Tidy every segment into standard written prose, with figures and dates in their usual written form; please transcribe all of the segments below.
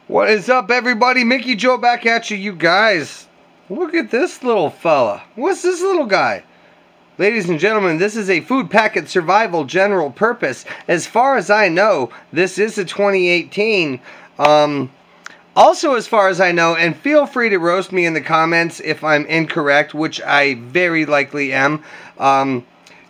What is up, everybody? Mickey Joe back at you. You guys, look at this little fella. What's this little guy? Ladies and gentlemen, this is a food packet survival general purpose. As far as I know, this is a 2018. Also, as far as I know, and feel free to roast me in the comments if I'm incorrect, which I very likely am.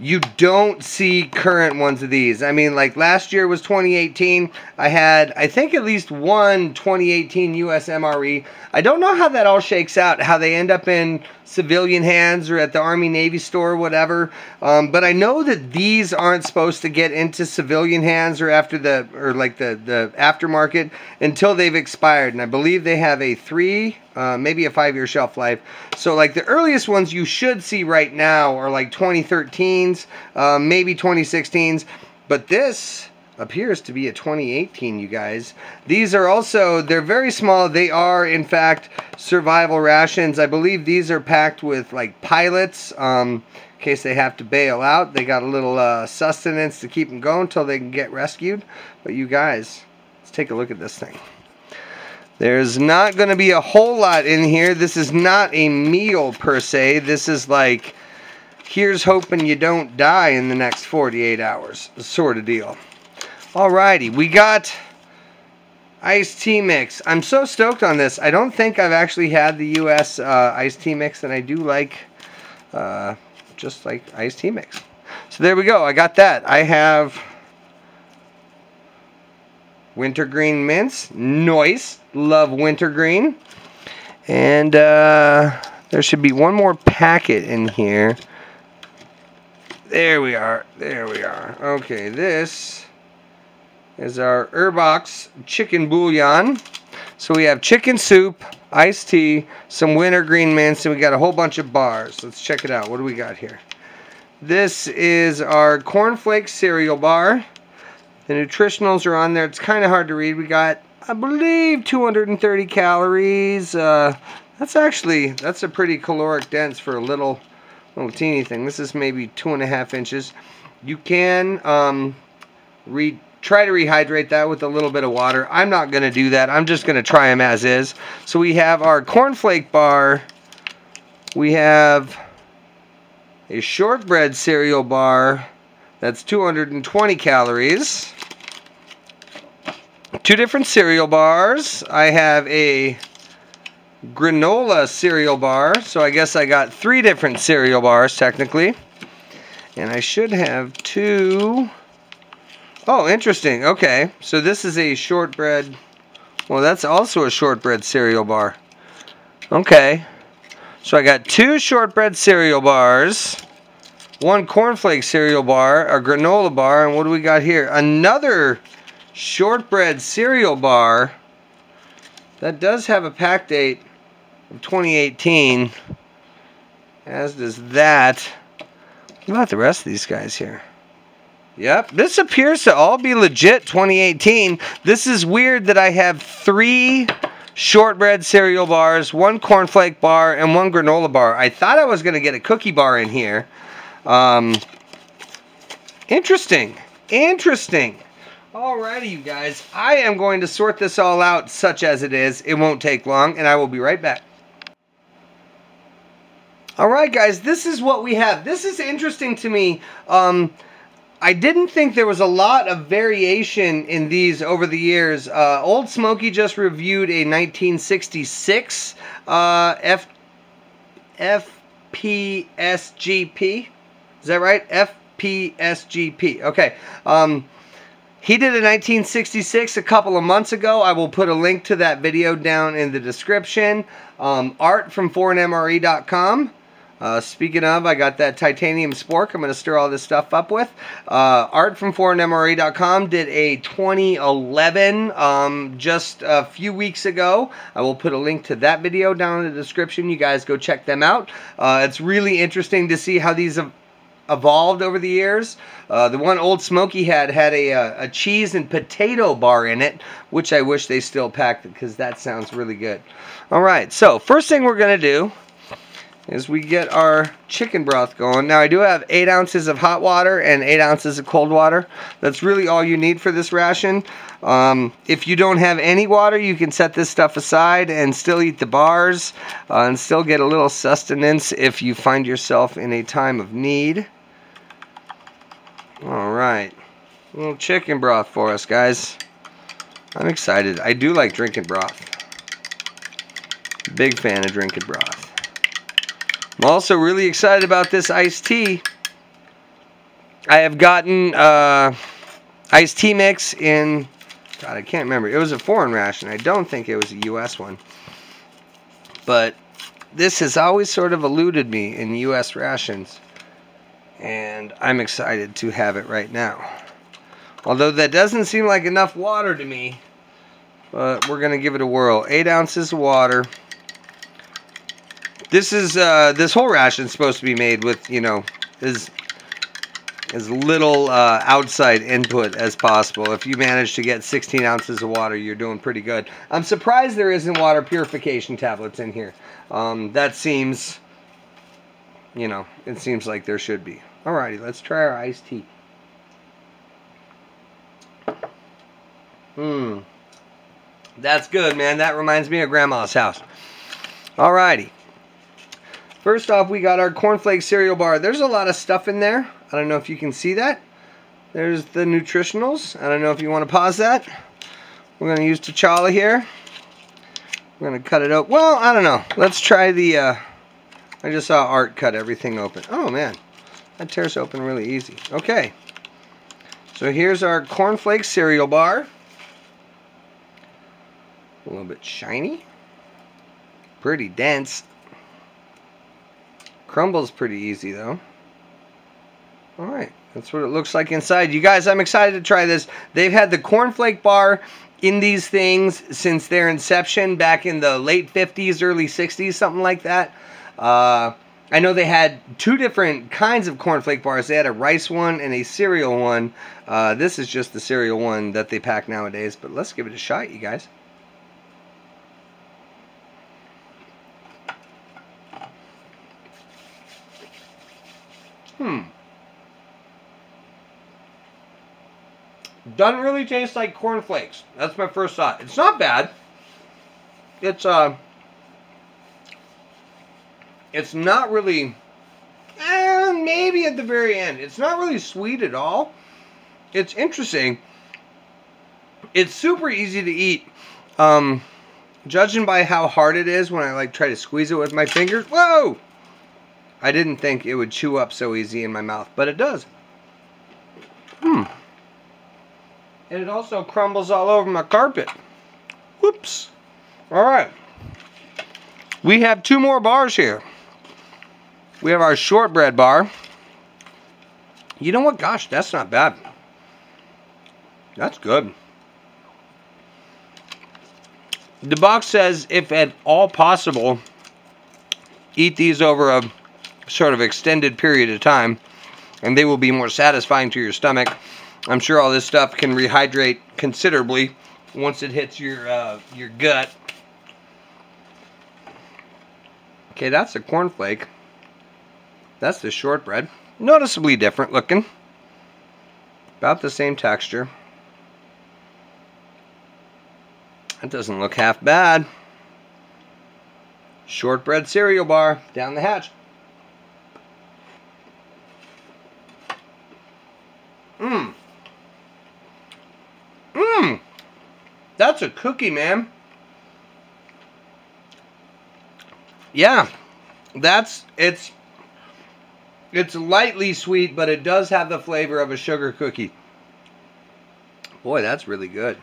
You don't see current ones of these. I mean, like last year was 2018. I had, I think, at least one 2018 US MRE. I don't know how that all shakes out, how they end up in civilian hands or at the Army Navy store or whatever. But I know that these aren't supposed to get into civilian hands or after the aftermarket until they've expired. And I believe they have a 3, maybe a 5-year shelf life. So like the earliest ones you should see right now are like 2013s, maybe 2016s. But this appears to be a 2018, you guys. These are also, they're very small. They are, in fact, survival rations. I believe these are packed with, like, pilots, in case they have to bail out. They got a little sustenance to keep them going until they can get rescued. But you guys, let's take a look at this thing. There's not going to be a whole lot in here. This is not a meal, per se. This is like, here's hoping you don't die in the next 48 hours, sort of deal. Alrighty, we got iced tea mix. I'm so stoked on this. I don't think I've actually had the US iced tea mix, and I do like, just like iced tea mix. So there we go. I got that. I have wintergreen mints. Nice. Love wintergreen. And there should be one more packet in here. There we are. There we are. Okay, this is our Urbox chicken bouillon. So we have chicken soup, iced tea, some wintergreen mints, and we got a whole bunch of bars. Let's check it out. What do we got here? This is our cornflake cereal bar. The nutritionals are on there. It's kind of hard to read. We got, I believe, 230 calories. That's a pretty caloric dense for a little teeny thing. This is maybe 2.5 inches. You can try to rehydrate that with a little bit of water. I'm not going to do that. I'm just going to try them as is. So we have our cornflake bar. We have a shortbread cereal bar. That's 220 calories. 2 different cereal bars. I have a granola cereal bar. So I guess I got 3 different cereal bars technically. And I should have 2... Oh, interesting. Okay, so this is a shortbread. Well, that's also a shortbread cereal bar. Okay, so I got 2 shortbread cereal bars, 1 cornflake cereal bar, a granola bar, and what do we got here? Another shortbread cereal bar. That does have a pack date of 2018, as does that. What about the rest of these guys here? Yep, this appears to all be legit 2018. This is weird that I have 3 shortbread cereal bars, 1 cornflake bar, and 1 granola bar. I thought I was going to get a cookie bar in here. Interesting. Interesting. Alrighty, you guys. I am going to sort this all out such as it is. It won't take long, and I will be right back. Alright, guys, this is what we have. This is interesting to me. I didn't think there was a lot of variation in these over the years. Old Smoky just reviewed a 1966 FPSGP. Is that right? FPSGP. Okay. He did a 1966 a couple of months ago. I will put a link to that video down in the description. Art from foreignmre.com. Speaking of, I got that titanium spork I'm going to stir all this stuff up with. Art from foreignmre.com did a 2011 just a few weeks ago. I will put a link to that video down in the description. You guys go check them out. It's really interesting to see how these have evolved over the years. The one Old Smoky had a cheese and potato bar in it, which I wish they still packed because that sounds really good. Alright, so first thing we're going to do as we get our chicken broth going. Now I do have 8 ounces of hot water and 8 ounces of cold water. That's really all you need for this ration. If you don't have any water, you can set this stuff aside and still eat the bars and still get a little sustenance if you find yourself in a time of need. Alright, a little chicken broth for us, guys. I'm excited. I do like drinking broth. Big fan of drinking broth. I'm also really excited about this iced tea. I have gotten iced tea mix in, God, I can't remember. It was a foreign ration. I don't think it was a U.S. one. But this has always sort of eluded me in U.S. rations. And I'm excited to have it right now. Although that doesn't seem like enough water to me. But we're going to give it a whirl. 8 ounces of water. This is this whole ration is supposed to be made with, you know, as little outside input as possible. If you manage to get 16 ounces of water, you're doing pretty good. I'm surprised there isn't water purification tablets in here. That seems, you know, it seems like there should be. Alrighty, let's try our iced tea. That's good, man. That reminds me of Grandma's house. Alrighty. First off, we got our cornflake cereal bar. There's a lot of stuff in there. I don't know if you can see that. There's the nutritionals. I don't know if you want to pause that. We're going to use T'Challa here. We're going to cut it open. Well, I don't know. Let's try the... I just saw Art cut everything open. Oh, man. That tears open really easy. Okay. So here's our cornflake cereal bar. A little bit shiny. Pretty dense. Crumbles pretty easy though. Alright, that's what it looks like inside. You guys, I'm excited to try this. They've had the cornflake bar in these things since their inception back in the late 50s, early 60s, something like that. I know they had 2 different kinds of cornflake bars. They had a rice one and a cereal one. This is just the cereal one that they pack nowadays, but let's give it a shot, you guys. Doesn't really taste like cornflakes. That's my first thought. It's not bad. It's not really, maybe at the very end. It's not really sweet at all. It's interesting. It's super easy to eat. Judging by how hard it is when I like try to squeeze it with my fingers. Whoa! I didn't think it would chew up so easy in my mouth, but it does. And it also crumbles all over my carpet. Whoops. Alright. We have 2 more bars here. We have our shortbread bar. You know what? Gosh, that's not bad. That's good. The box says, if at all possible, eat these over a sort of extended period of time, and they will be more satisfying to your stomach. I'm sure all this stuff can rehydrate considerably once it hits your gut. Okay, that's the cornflake. That's the shortbread. Noticeably different looking. About the same texture. That doesn't look half bad. Shortbread cereal bar down the hatch. That's a cookie, man. Yeah, it's lightly sweet, but it does have the flavor of a sugar cookie. Boy, that's really good.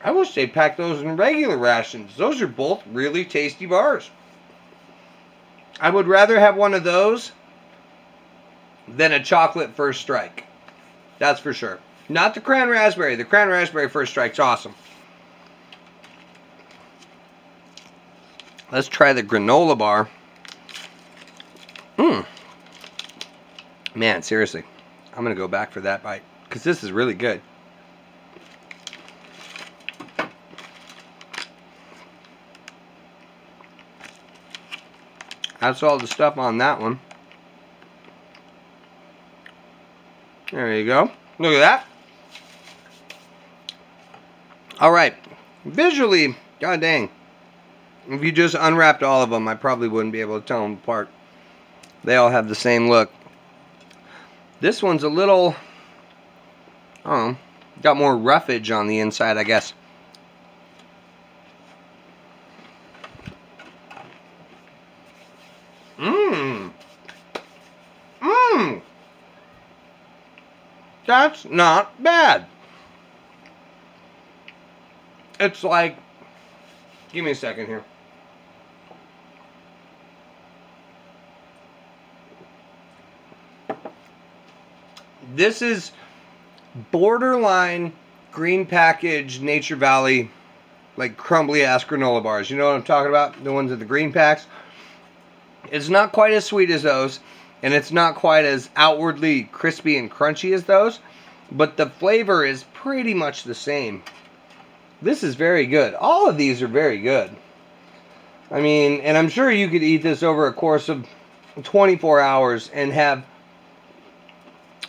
I wish they packed those in regular rations. Those are both really tasty bars. I would rather have one of those than a chocolate First Strike. That's for sure. Not the cran raspberry. The cran raspberry First Strike's awesome. Let's try the granola bar. Man, seriously. I'm going to go back for that bite, because this is really good. That's all the stuff on that one. There you go. Look at that. Alright. Visually, god dang. If you just unwrapped all of them, I probably wouldn't be able to tell them apart. They all have the same look. This one's a little, I don't know, got more roughage on the inside, I guess. Mmm. Mmm. That's not bad. It's like, give me a second here. This is borderline green package Nature Valley, like crumbly ass granola bars. You know what I'm talking about? The ones with the green packs. It's not quite as sweet as those, and it's not quite as outwardly crispy and crunchy as those, but the flavor is pretty much the same. This is very good. All of these are very good. I mean, and I'm sure you could eat this over a course of 24 hours and have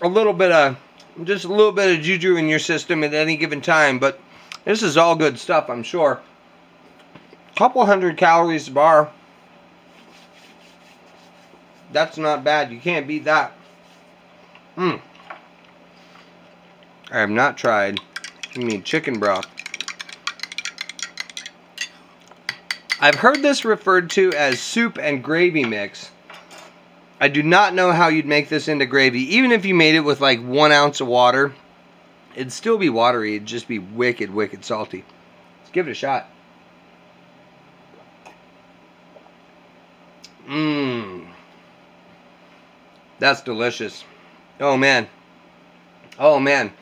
a little bit of, just a little bit of juju in your system at any given time. But this is all good stuff, I'm sure. Couple hundred calories a bar. That's not bad. You can't beat that. I have not tried. You mean chicken broth. I've heard this referred to as soup and gravy mix. I do not know how you'd make this into gravy. Even if you made it with like 1 ounce of water, it'd still be watery. It'd just be wicked, wicked salty. Let's give it a shot. That's delicious. Oh man. Oh man.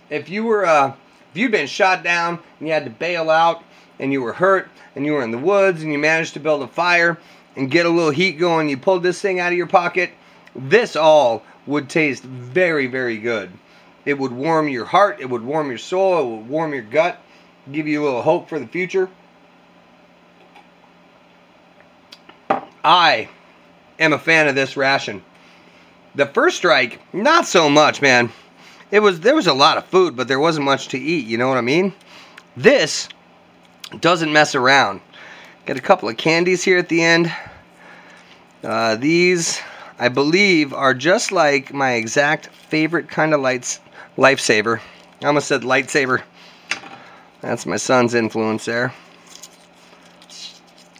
If you were if you'd been shot down and you had to bail out and you were hurt and you were in the woods and you managed to build a fire and get a little heat going, you pulled this thing out of your pocket, this all would taste very, very good. It would warm your heart, it would warm your soul, it would warm your gut, give you a little hope for the future. I am a fan of this ration. The first strike, not so much, man. There was a lot of food, but there wasn't much to eat, you know what I mean? This doesn't mess around. Got a couple of candies here at the end. These, I believe, are just like my exact favorite kind of lifesaver. I almost said lightsaber. That's my son's influence there.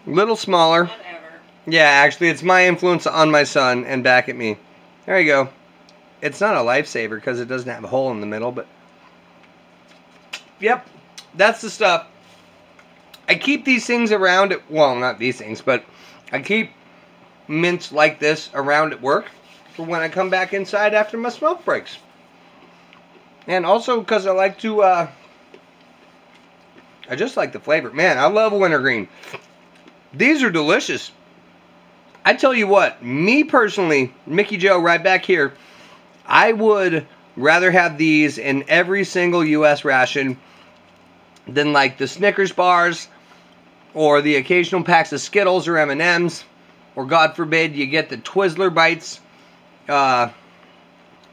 Little smaller. Whatever. Yeah, actually, it's my influence on my son and back at me. There you go. It's not a lifesaver because it doesn't have a hole in the middle, but yep, that's the stuff. I keep these things around at, well, not these things, but I keep mints like this around at work for when I come back inside after my smoke breaks. And also because I like to, I just like the flavor. Man, I love wintergreen. These are delicious. I tell you what, me personally, Mickey Joe right back here, I would rather have these in every single U.S. ration than like the Snickers bars or the occasional packs of Skittles or M&Ms, or God forbid you get the Twizzler bites.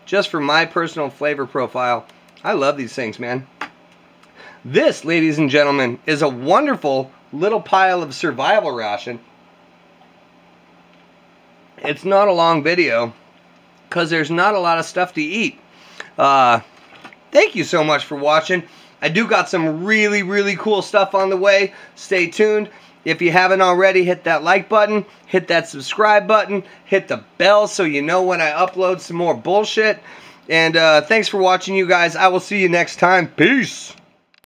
Just for my personal flavor profile, I love these things, man. This, ladies and gentlemen, is a wonderful little pile of survival ration. It's not a long video because there's not a lot of stuff to eat. Thank you so much for watching. I do got some really, really cool stuff on the way. Stay tuned. If you haven't already, hit that like button, hit that subscribe button, hit the bell so you know when I upload some more bullshit. And thanks for watching, you guys. I will see you next time. Peace.